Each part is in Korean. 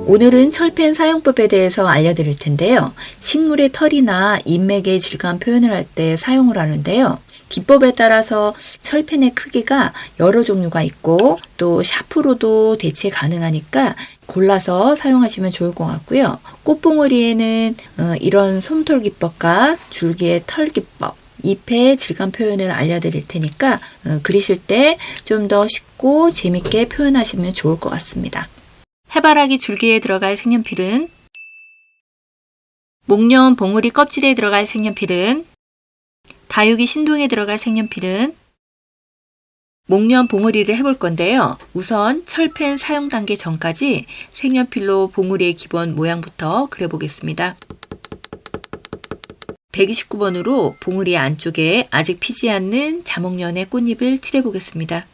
오늘은 철펜 사용법에 대해서 알려드릴 텐데요. 식물의 털이나 인맥의 질감 표현을 할 때 사용을 하는데요. 기법에 따라서 철펜의 크기가 여러 종류가 있고 또 샤프로도 대체 가능하니까 골라서 사용하시면 좋을 것 같고요. 꽃봉오리에는 이런 솜털 기법과 줄기의 털 기법, 잎의 질감 표현을 알려드릴 테니까 그리실 때 좀 더 쉽고 재밌게 표현하시면 좋을 것 같습니다. 해바라기 줄기에 들어갈 색연필은, 목련 봉우리 껍질에 들어갈 색연필은, 다육이 신동에 들어갈 색연필은, 목련 봉우리를 해볼 건데요. 우선 철펜 사용 단계 전까지 색연필로 봉우리의 기본 모양부터 그려보겠습니다. 129번으로 봉우리 안쪽에 아직 피지 않는 자목련의 꽃잎을 칠해보겠습니다.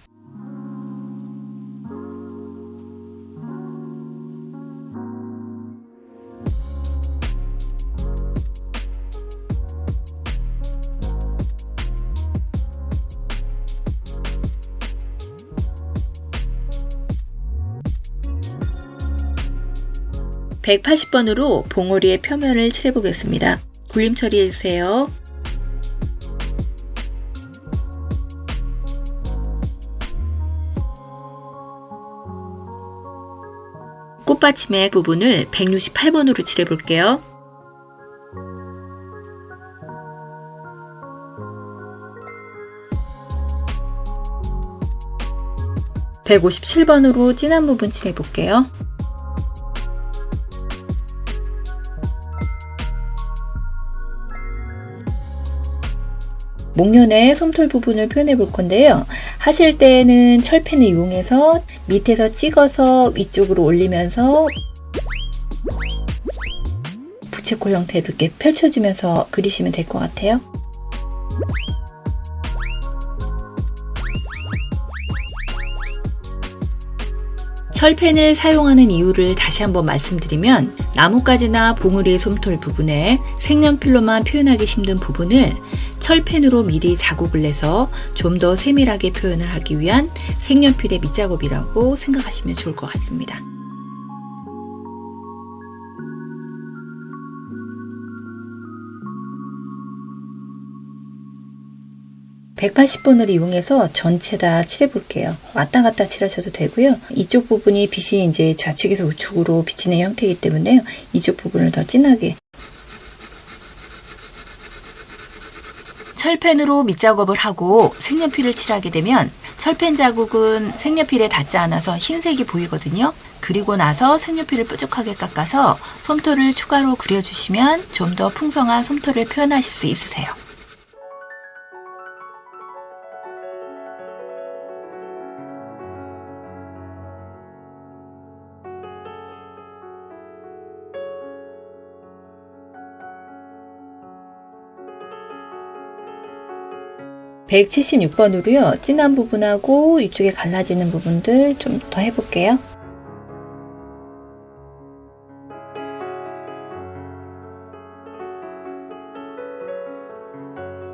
(180번으로) 봉우리의 표면을 칠해보겠습니다. 굴림 처리해주세요. 꽃받침의 부분을 168번으로 칠해볼게요. (157번으로) 진한 부분 칠해볼게요. 목련의 솜털 부분을 표현해 볼 건데요. 하실 때에는 철펜을 이용해서 밑에서 찍어서 위쪽으로 올리면서 부채꼴 형태로 이렇게 펼쳐주면서 그리시면 될 것 같아요. 철펜을 사용하는 이유를 다시 한번 말씀드리면, 나뭇가지나 봉우리의 솜털 부분에 색연필로만 표현하기 힘든 부분을 철펜으로 미리 자국을 내서 좀 더 세밀하게 표현을 하기 위한 색연필의 밑작업이라고 생각하시면 좋을 것 같습니다. (180번을) 이용해서 전체 다 칠해볼게요. 왔다 갔다 칠하셔도 되고요. 이쪽 부분이 빛이 이제 좌측에서 우측으로 비치는 형태이기 때문에요. 이쪽 부분을 더 진하게. 철펜으로 밑작업을 하고 색연필을 칠하게 되면 철펜 자국은 색연필에 닿지 않아서 흰색이 보이거든요. 그리고 나서 색연필을 뾰족하게 깎아서 솜털을 추가로 그려주시면 좀 더 풍성한 솜털을 표현하실 수 있으세요. (176번으로요) 진한 부분하고 이쪽에 갈라지는 부분들 좀 더 해볼게요.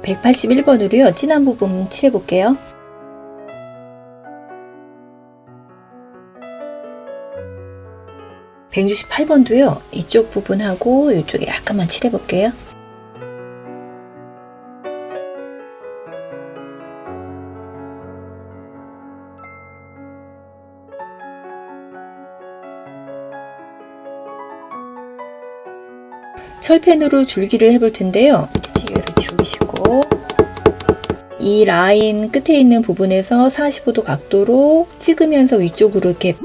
(181번으로요) 진한 부분 칠해볼게요. (168번도요) 이쪽 부분하고 이쪽에 약간만 칠해볼게요. 철펜으로 줄기를 해볼 텐데요. 이거를 지우시고 이 라인 끝에 있는 부분에서 45도 각도로 찍으면서 위쪽으로 이렇게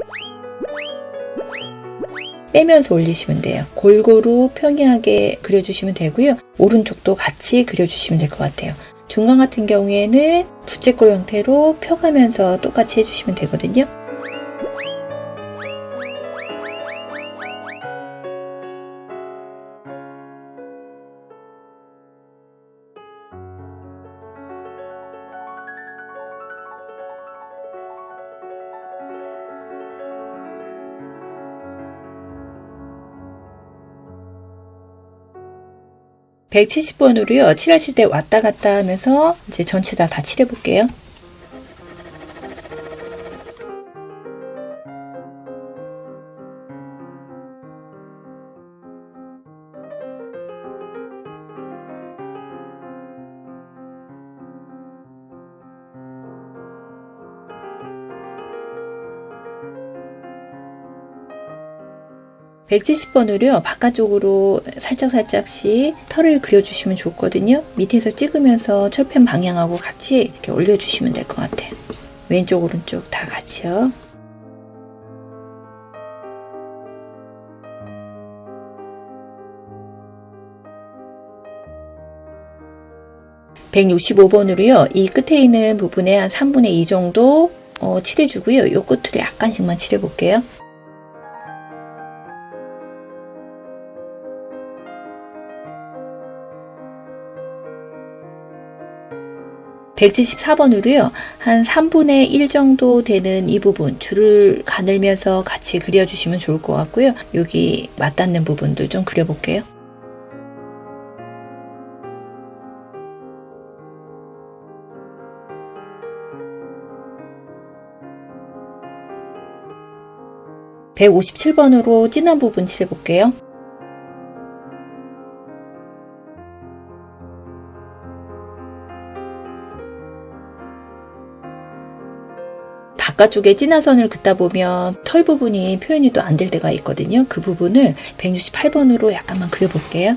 빼면서 올리시면 돼요. 골고루 평이하게 그려주시면 되고요. 오른쪽도 같이 그려주시면 될 것 같아요. 중간 같은 경우에는 부채꼴 형태로 펴가면서 똑같이 해주시면 되거든요. (170번으로요) 칠하실 때 왔다 갔다 하면서 이제 전체 다 칠해 볼게요. 170번으로요. 바깥쪽으로 살짝씩 털을 그려주시면 좋거든요. 밑에서 찍으면서 철펜 방향하고 같이 이렇게 올려주시면 될 것 같아요. 왼쪽 오른쪽 다 같이요. (165번으로요) 이 끝에 있는 부분에 한 3분의 2 정도 칠해주고요. 이 끝으로 약간씩만 칠해볼게요. (174번으로요) 한 3분의 1 정도 되는 이 부분 줄을 가늘면서 같이 그려주시면 좋을 것 같고요. 여기 맞닿는 부분들 좀 그려볼게요. (157번으로) 진한 부분 칠해볼게요. 바깥쪽에 진한 선을 긋다 보면 털 부분이 표현이 또 안 될 때가 있거든요. 그 부분을 168번으로 약간만 그려볼게요.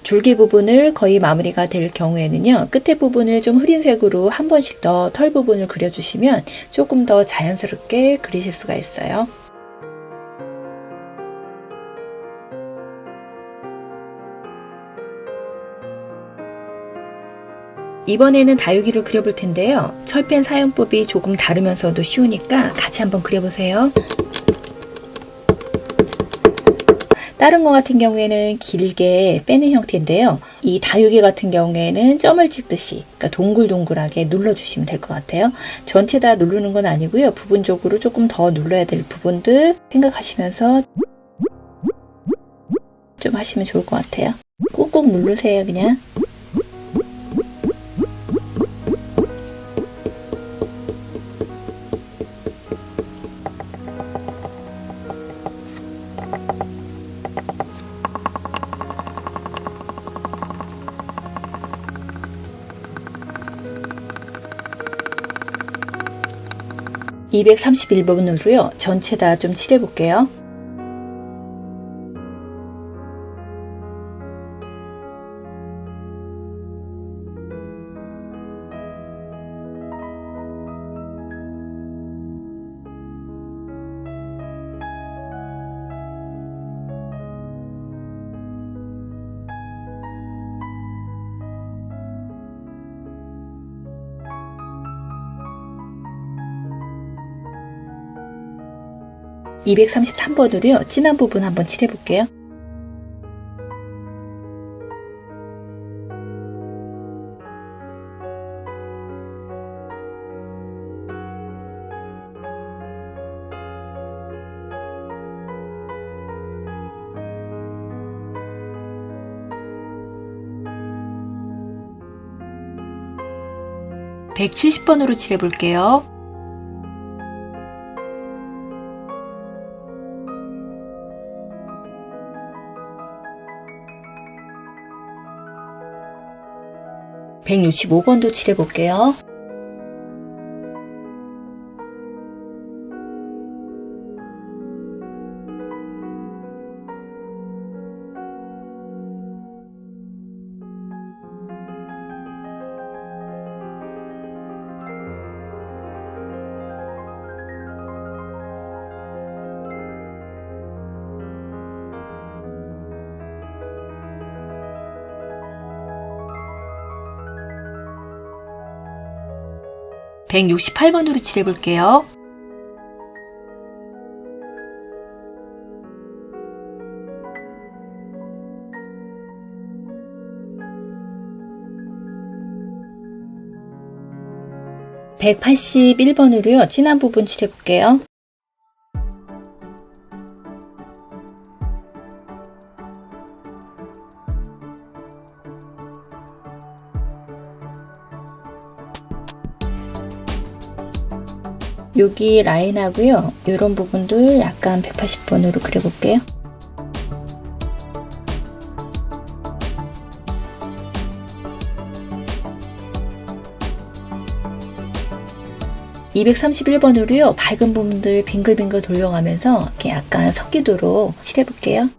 줄기 부분을 거의 마무리가 될 경우에는요. 끝에 부분을 좀 흐린 색으로 한 번씩 더 털 부분을 그려주시면 조금 더 자연스럽게 그리실 수가 있어요. 이번에는 다육이를 그려볼 텐데요. 철펜 사용법이 조금 다르면서도 쉬우니까 같이 한번 그려보세요. 다른 거 같은 경우에는 길게 빼는 형태인데요. 이 다육이 같은 경우에는 점을 찍듯이 그러니까 동글동글하게 눌러주시면 될 것 같아요. 전체 다 누르는 건 아니고요. 부분적으로 조금 더 눌러야 될 부분들 생각하시면서 좀 하시면 좋을 것 같아요. 꾹꾹 누르세요, 그냥. (231번으로요) 전체 다 좀 칠해볼게요. (233번으로요) 진한 부분 한번 칠해볼게요. (170번으로) 칠해볼게요. (165번도) 칠해볼게요. (168번으로) 칠해볼게요. (181번으로요) 진한 부분 칠해볼게요. 여기 라인하고요. 이런 부분들 약간 (180번으로) 그려볼게요. 231번으로요. 밝은 부분들 빙글빙글 돌려가면서 이렇게 약간 섞이도록 칠해볼게요.